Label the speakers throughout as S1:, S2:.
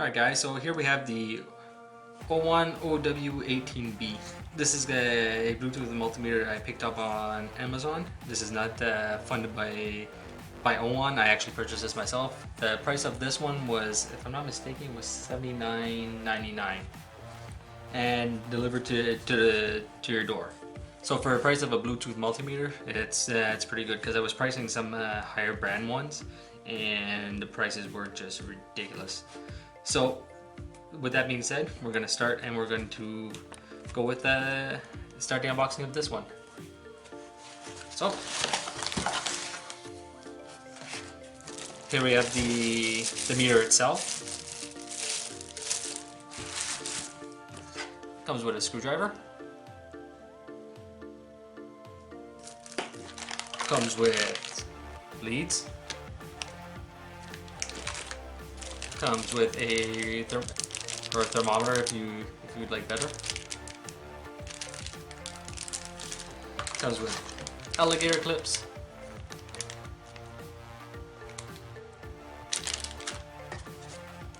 S1: Alright guys, so here we have the Owon Ow18B. This is a Bluetooth multimeter I picked up on Amazon. This is not funded by Owon. I actually purchased this myself. The price of this one was, if I'm not mistaken, was $79.99 and delivered to your door. So for the price of a Bluetooth multimeter, it's pretty good because I was pricing some higher brand ones and the prices were just ridiculous. So with that being said, we're going to start and we're going to go with start the unboxing of this one. So here we have the meter itself. Comes with a screwdriver. Comes with leads. Comes with a thermometer if you'd like better. Comes with alligator clips.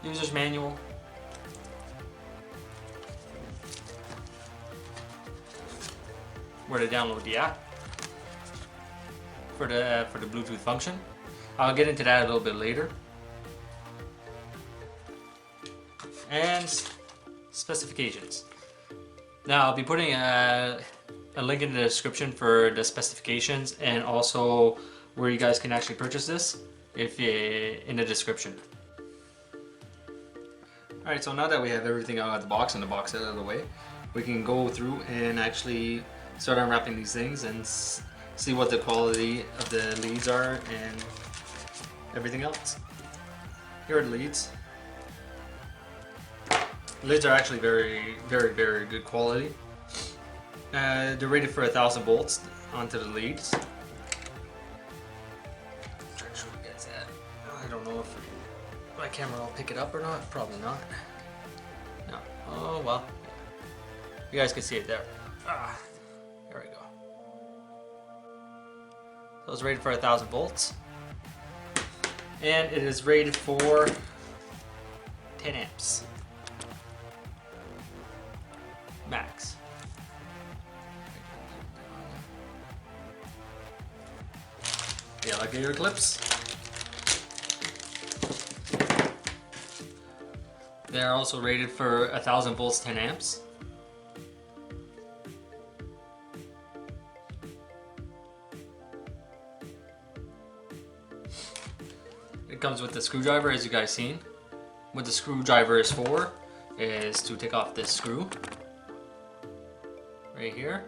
S1: User's manual. Where to download the app for the Bluetooth function. I'll get into that a little bit later. And specifications. Now I'll be putting a link in the description for the specifications and also where you guys can actually purchase this in the description. Alright, so now that we have everything out of the box and the box out of the way, we can go through and actually start unwrapping these things and see what the quality of the leads are and everything else. Here are the leads. The leads are actually very good quality. They're rated for 1,000 volts onto the leads. I'm trying to show you guys that. I don't know if my camera will pick it up or not. Probably not. No. Oh well. You guys can see it there. There we go. So it's rated for 1,000 volts. And it is rated for 10 amps. Max. The alligator clips. They're also rated for 1,000 volts, 10 amps. It comes with the screwdriver, as you guys seen. What the screwdriver is for is to take off this screw right here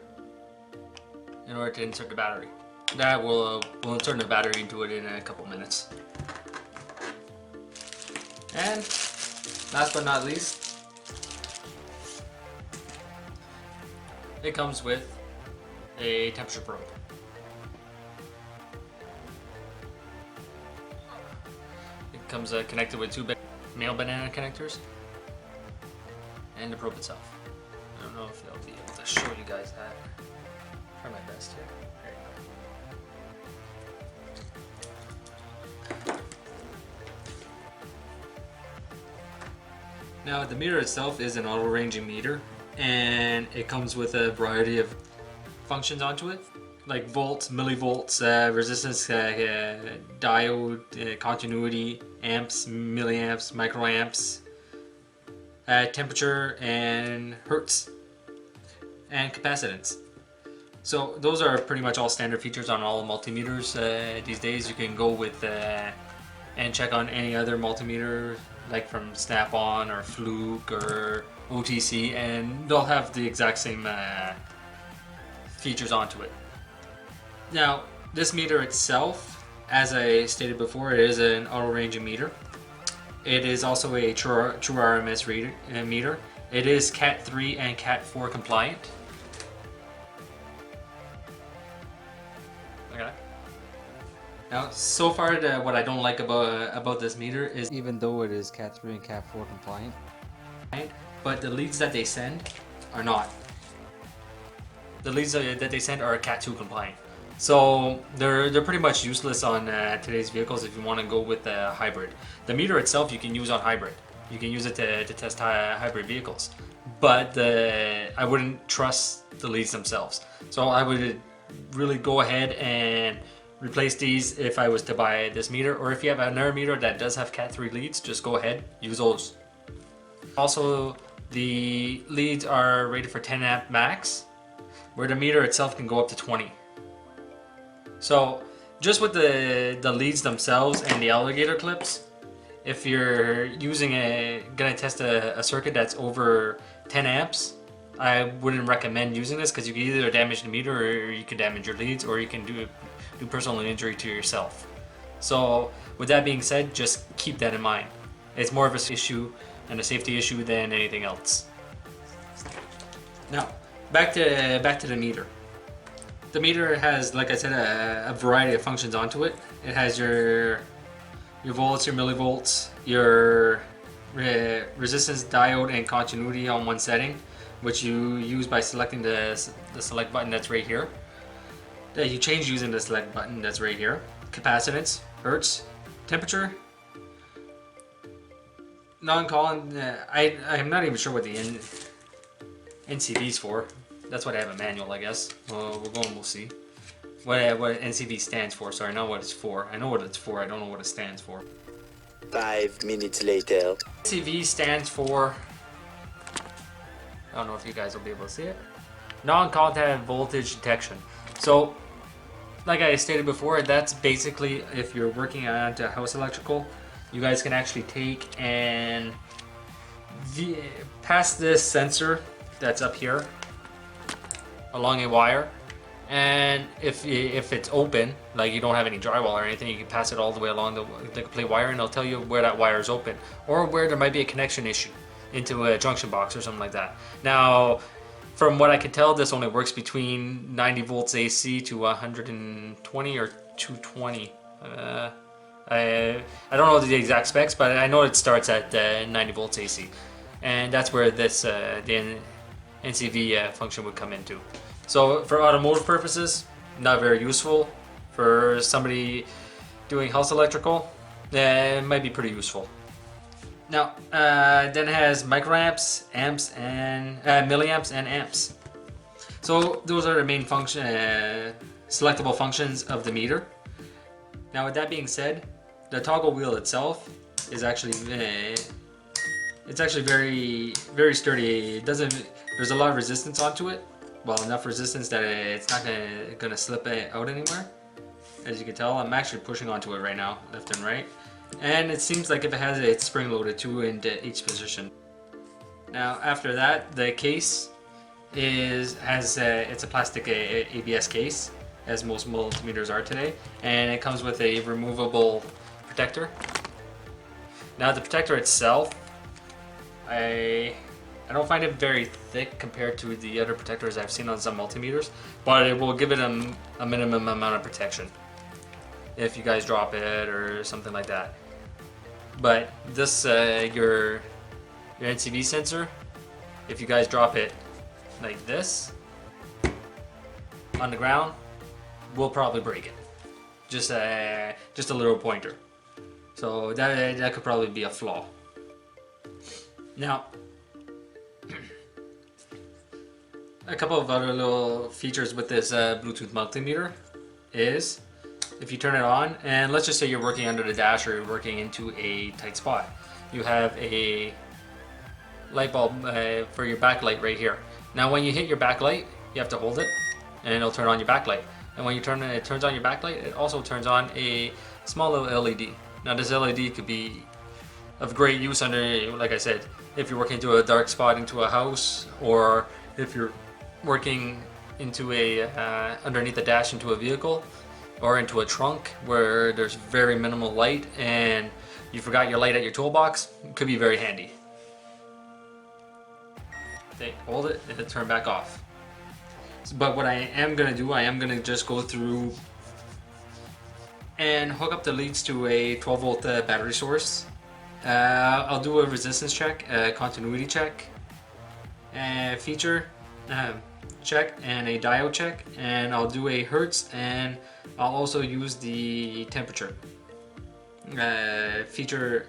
S1: in order to insert the battery. That we'll insert the battery into it in a couple minutes. And last but not least, it comes with a temperature probe. It comes connected with two male banana connectors and the probe itself. I don't know if I'll be able to show you guys that. Try my best here. There you go. Now the meter itself is an auto ranging meter and it comes with a variety of functions onto it, like volts, millivolts, resistance, diode, continuity, amps, milliamps, microamps, temperature and hertz, and capacitance. So those are pretty much all standard features on all multimeters these days. You can go with and check on any other multimeter like from Snap-on or Fluke or OTC and they'll have the exact same features onto it. Now this meter itself, as I stated before, it is an auto ranging meter. It is also a true RMS meter. It is Cat 3 and Cat 4 compliant. Okay. Now, so far, what I don't like about this meter is, even though it is Cat 3 and Cat 4 compliant, but the leads that they send are not. The leads that they send are Cat 2 compliant. So they're pretty much useless on today's vehicles if you want to go with a hybrid. The meter itself you can use on hybrid. You can use it to test hybrid vehicles, but I wouldn't trust the leads themselves. So I would really go ahead and replace these if I was to buy this meter, or if you have another meter that does have Cat 3 leads, just go ahead, use those. Also, the leads are rated for 10 amp max, where the meter itself can go up to 20. So just with the leads themselves and the alligator clips, if you're gonna test a circuit that's over 10 amps, I wouldn't recommend using this, because you can either damage the meter, or you can damage your leads, or you can do personal injury to yourself. So with that being said, just keep that in mind. It's more of a issue and a safety issue than anything else. Now, back to the meter. The meter has, like I said, a variety of functions onto it. It has your volts, your millivolts, your resistance, diode, and continuity on one setting, which you use by selecting the select button that's right here. You change using the select button that's right here. Capacitance, hertz, temperature, non-column. I'm not even sure what the NCV is for. That's what I have a manual, I guess. We'll go and we'll see what NCV stands for. Sorry, not what it's for. I know what it's for. I don't know what it stands for.
S2: 5 minutes later.
S1: NCV stands for, I don't know if you guys will be able to see it, non-contact voltage detection. So, like I stated before, that's basically if you're working on house electrical, you guys can actually take and pass this sensor that's up here along a wire, and if it's open, like you don't have any drywall or anything, you can pass it all the way along the complete wire, and it'll tell you where that wire is open, or where there might be a connection issue into a junction box or something like that. Now, from what I can tell, this only works between 90 volts AC to 120 or 220. I don't know the exact specs, but I know it starts at 90 volts AC, and that's where this the NCV function would come into. So for automotive purposes, not very useful. For somebody doing house electrical, it might be pretty useful. Now, then it has microamps, amps, and milliamps and amps. So those are the main selectable functions of the meter. Now, with that being said, the toggle wheel itself is actually very, very sturdy. There's a lot of resistance onto it. Well, enough resistance that it's not gonna slip out anywhere. As you can tell, I'm actually pushing onto it right now, left and right. And it seems like if it has it's spring loaded too into each position. Now, after that, the case it's a plastic ABS case, as most multimeters are today, and it comes with a removable protector. Now, the protector itself, I don't find it very thick compared to the other protectors I've seen on some multimeters, but it will give it a minimum amount of protection if you guys drop it or something like that. But this, your NCV sensor, if you guys drop it like this on the ground, will probably break it. Just a little pointer. So that could probably be a flaw. Now, a couple of other little features with this Bluetooth multimeter is, if you turn it on, and let's just say you're working under the dash or you're working into a tight spot, you have a light bulb for your backlight right here. Now, when you hit your backlight, you have to hold it, and it'll turn on your backlight. And when you it turns on your backlight, it also turns on a small little LED. Now, this LED could be of great use under, like I said, if you're working into a dark spot into a house, or if you're working into underneath a dash into a vehicle, or into a trunk where there's very minimal light and you forgot your light at your toolbox. It could be very handy. Okay, hold it and it'll turn back off. But what I am going to do, I am going to just go through and hook up the leads to a 12 volt battery source. I'll do a resistance check, a continuity check, a feature check, and a diode check, and I'll do a hertz, and I'll also use the temperature feature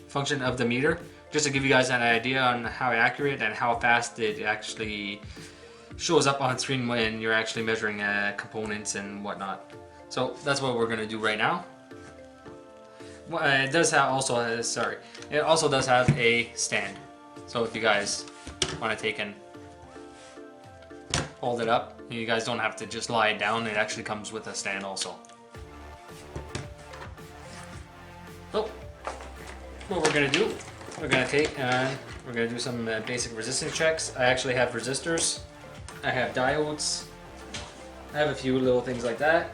S1: function of the meter, just to give you guys an idea on how accurate and how fast it actually shows up on screen when you're actually measuring components and whatnot. So that's what we're going to do right now. It does have it also does have a stand. So if you guys want to take and hold it up, you guys don't have to just lie it down. It actually comes with a stand also. So what we're going to do, we're going to take and we're going to do some basic resistance checks. I actually have resistors, I have diodes, I have a few little things like that,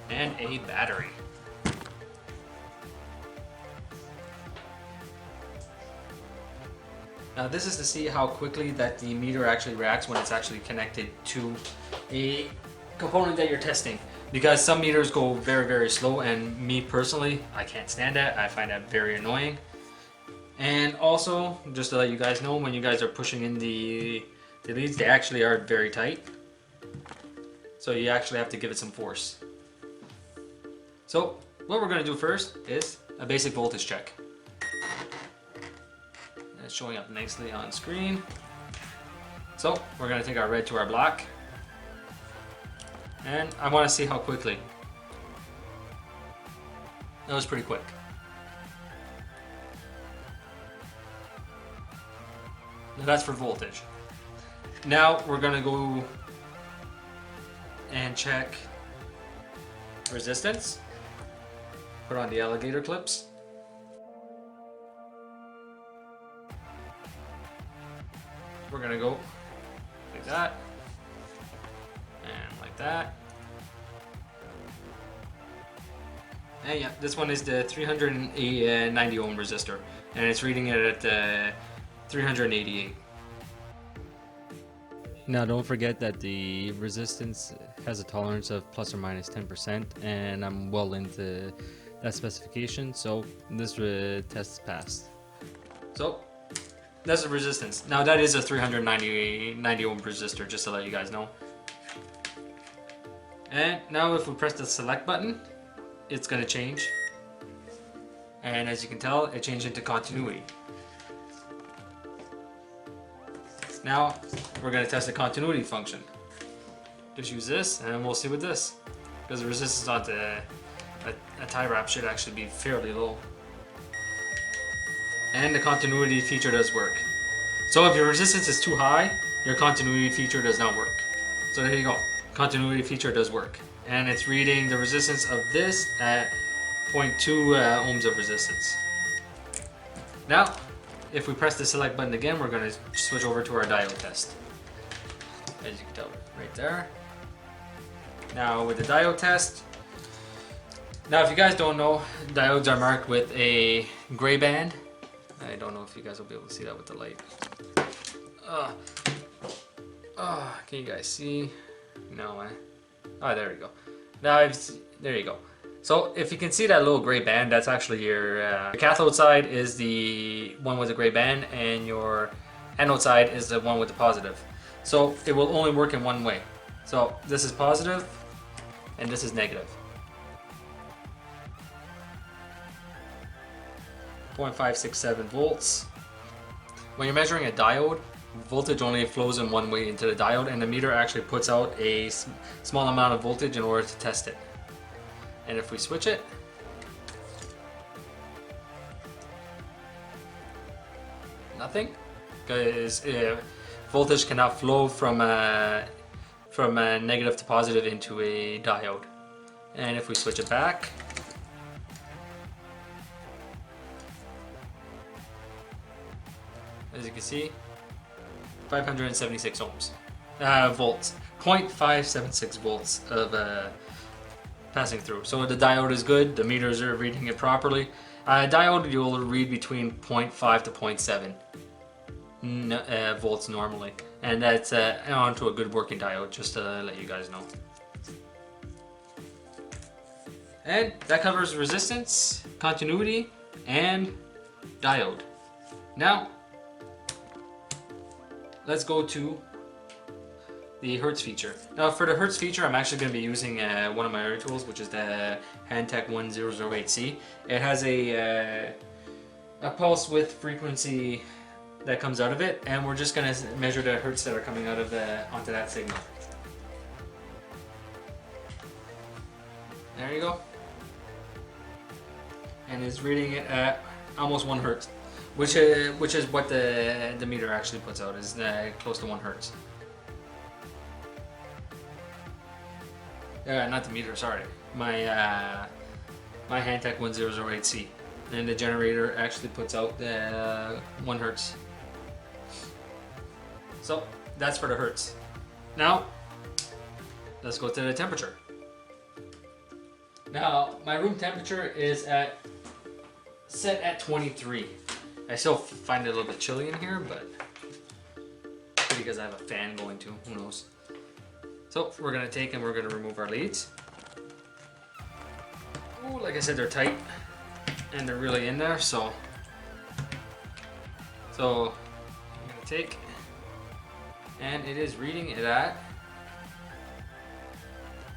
S1: and a battery. Now this is to see how quickly that the meter actually reacts when it's actually connected to a component that you're testing. Because some meters go very, very slow, and me personally, I can't stand that. I find that very annoying. And also, just to let you guys know, when you guys are pushing in the leads, they actually are very tight. So you actually have to give it some force. So what we're going to do first is a basic voltage check. It's showing up nicely on screen. So we're going to take our red to our black. And I want to see how quickly. That was pretty quick. Now that's for voltage. Now we're going to go and check resistance. Put on the alligator clips. We're going to go like that. And like that. And yeah, this one is the 390 ohm resistor, and it's reading it at 388. Now don't forget that the resistance has a tolerance of plus or minus 10%, and I'm well into that specification, so this test passed. So that's the resistance. Now that is a 390 ohm resistor, just to let you guys know. And now if we press the select button, it's going to change. And as you can tell, it changed into continuity. Now we're going to test the continuity function. Just use this and we'll see with this. Because the resistance on a tie wrap should actually be fairly low. And the continuity feature does work. So if your resistance is too high, your continuity feature does not work. So there you go. Continuity feature does work. And it's reading the resistance of this at 0.2 ohms of resistance. Now, if we press the select button again, we're going to switch over to our diode test. As you can tell right there. Now with the diode test, now if you guys don't know, diodes are marked with a gray band. I don't know if you guys will be able to see that with the light. Can you guys see? No, oh, there we go. Now, there you go. So if you can see that little gray band, that's actually your cathode side is the one with the gray band, and your anode side is the one with the positive. So it will only work in one way. So this is positive, and this is negative. 0.567 volts. When you're measuring a diode, voltage only flows in one way into the diode, and the meter actually puts out a small amount of voltage in order to test it. And if we switch it, nothing, because voltage cannot flow from a negative to positive into a diode. And if we switch it back, as you can see, 576 ohms, volts, 0.576 volts of passing through. So the diode is good, the meters are reading it properly. Diode, you'll read between 0.5 to 0.7 volts normally, and that's onto a good working diode, just to let you guys know. And that covers resistance, continuity, and diode. Now let's go to the Hertz feature. Now for the Hertz feature, I'm actually going to be using one of my other tools, which is the Handtech 1008C. It has a a pulse width frequency that comes out of it, and we're just going to measure the hertz that are coming out of onto that signal. There you go. And it's reading it at almost 1 hertz, which is what the meter actually puts out, is close to 1 hertz. Not the meter, sorry. My Handtech 1008C, and the generator actually puts out 1 hertz. So that's for the hertz. Now let's go to the temperature. Now my room temperature is set at 23. I still find it a little bit chilly in here, but because I have a fan going too, who knows. So we're gonna take and we're gonna remove our leads. Ooh, like I said, they're tight and they're really in there, so I'm gonna take, and it is reading it at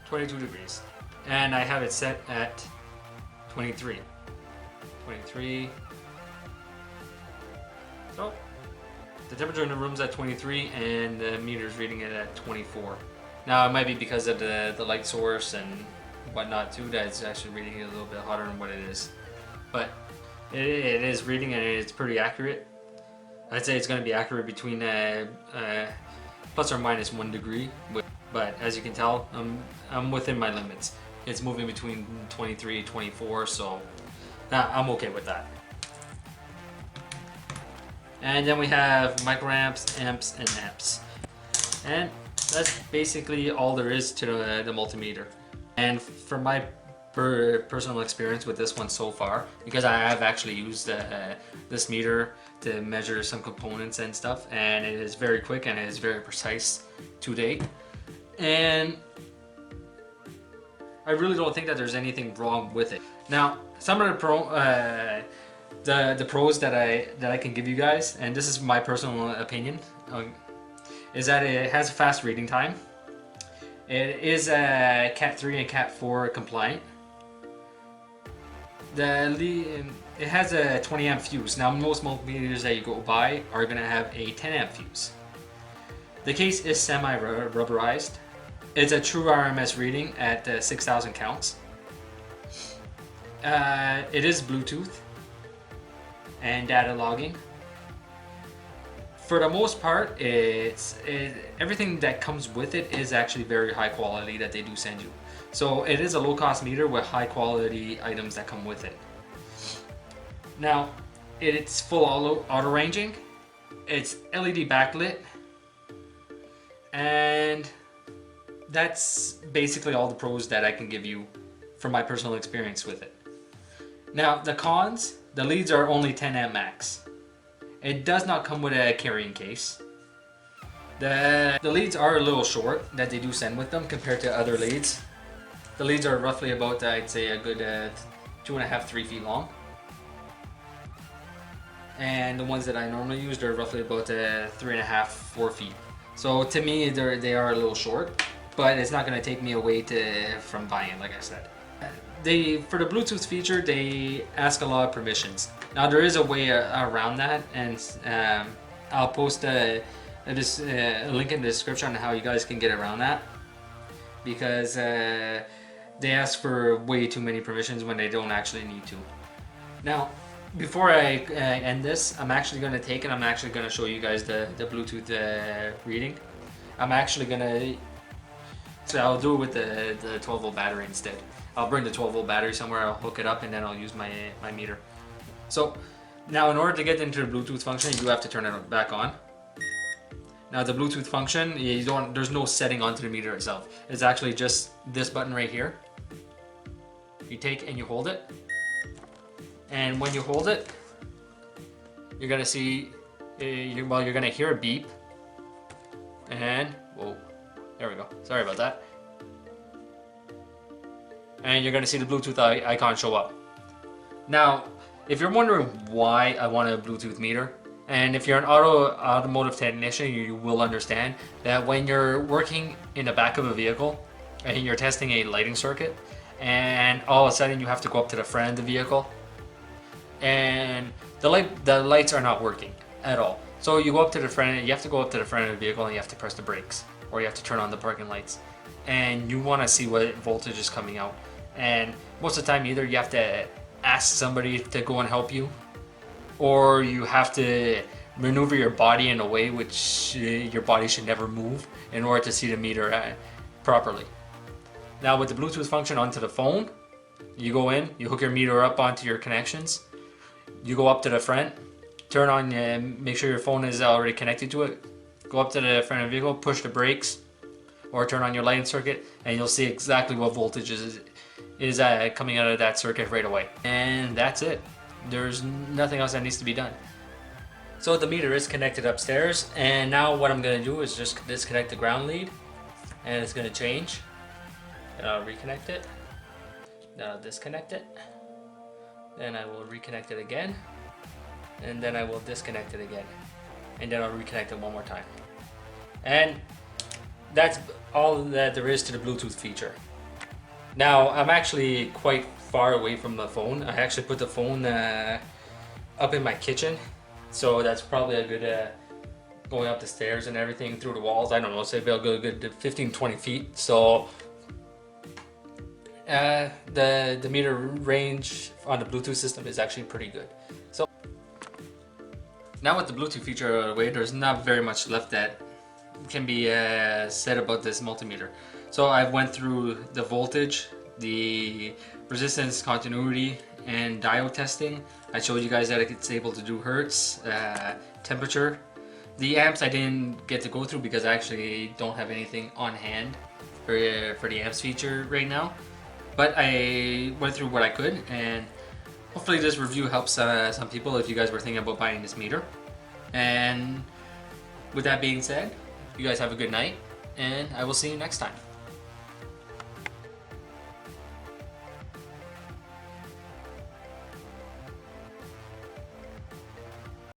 S1: 22 degrees, and I have it set at 23. So the temperature in the room's at 23 and the meter's reading it at 24. Now it might be because of the light source and whatnot too, that it's actually reading it a little bit hotter than what it is. But it is reading and it's pretty accurate. I'd say it's going to be accurate between plus or minus 1 degree. But as you can tell, I'm within my limits. It's moving between 23 and 24, so I'm okay with that. And then we have microamps, amps, and amps. And that's basically all there is to the multimeter. And from my personal experience with this one so far, because I have actually used this meter to measure some components and stuff, and it is very quick and it is very precise to date. And I really don't think that there's anything wrong with it. Now, some of the pros that I can give you guys, and this is my personal opinion, is that it has a fast reading time. It is Cat 3 and Cat 4 compliant. It has a 20 amp fuse. Now most multimeters that you go buy are going to have a 10 amp fuse. The case is semi-rubberized. It's a true RMS reading at 6,000 counts. It is Bluetooth and data logging. For the most part, everything that comes with it is actually very high quality that they do send you. So it is a low-cost meter with high quality items that come with it. Now, it's full auto ranging. It's LED backlit, and that's basically all the pros that I can give you from my personal experience with it. Now, the cons, the leads are only 10 amp max. It does not come with a carrying case. The leads are a little short that they do send with them compared to other leads. The leads are roughly about, I'd say, a good 2.5, 3 feet long. And the ones that I normally use, they're roughly about 3.5, 4 feet. So to me, they are a little short, but it's not going to take me away from buying, like I said. For the Bluetooth feature, they ask a lot of permissions. Now there is a way around that, and I'll post a link in the description on how you guys can get around that, because they ask for way too many permissions when they don't actually need to. Now, before I end this, I'm actually going to take it. I'm actually going to show you guys the Bluetooth reading. So I'll do it with the 12 volt battery instead. I'll bring the 12 volt battery somewhere, I'll hook it up, and then I'll use my meter. So now in order to get into the Bluetooth function, you do have to turn it back on. Now the Bluetooth function, there's no setting onto the meter itself. It's actually just this button right here. You take and you hold it. And when you hold it, you're gonna see, you're gonna hear a beep. And, whoa, there we go, sorry about that. And you're gonna see the Bluetooth icon show up. Now, if you're wondering why I want a Bluetooth meter, and if you're an automotive technician, you will understand that when you're working in the back of a vehicle and you're testing a lighting circuit, and all of a sudden you have to go up to the front of the vehicle and the lights are not working at all. So you go up to the front, you have to go up to the front of the vehicle and you have to press the brakes, or you have to turn on the parking lights, and you want to see what voltage is coming out. And most of the time, either you have to ask somebody to go and help you, or you have to maneuver your body in a way which your body should never move in order to see the meter properly. Now with the Bluetooth function onto the phone, you go in, you hook your meter up onto your connections, you go up to the front, turn on, make sure your phone is already connected to it, go up to the front of the vehicle, push the brakes, or turn on your lighting circuit, and you'll see exactly what voltage is coming out of that circuit right away. And that's it. There's nothing else that needs to be done. So the meter is connected upstairs, and now what I'm going to do is just disconnect the ground lead, and it's going to change. Then I'll reconnect it, then I'll disconnect it, then I will reconnect it again, and then I will disconnect it again, and then I'll reconnect it one more time. And that's all that there is to the Bluetooth feature. Now I'm actually quite far away from the phone. I actually put the phone up in my kitchen, so that's probably a good going up the stairs and everything through the walls. I don't know, say about a good 15-20 feet. So the meter range on the Bluetooth system is actually pretty good. So now with the Bluetooth feature out of the way, there's not very much left that can be said about this multimeter. So I went through the voltage, the resistance, continuity, and diode testing. I showed you guys that it's able to do hertz, temperature. The amps I didn't get to go through because I actually don't have anything on hand for the amps feature right now. But I went through what I could, and hopefully this review helps some people if you guys were thinking about buying this meter. And with that being said, you guys have a good night, and I will see you next time.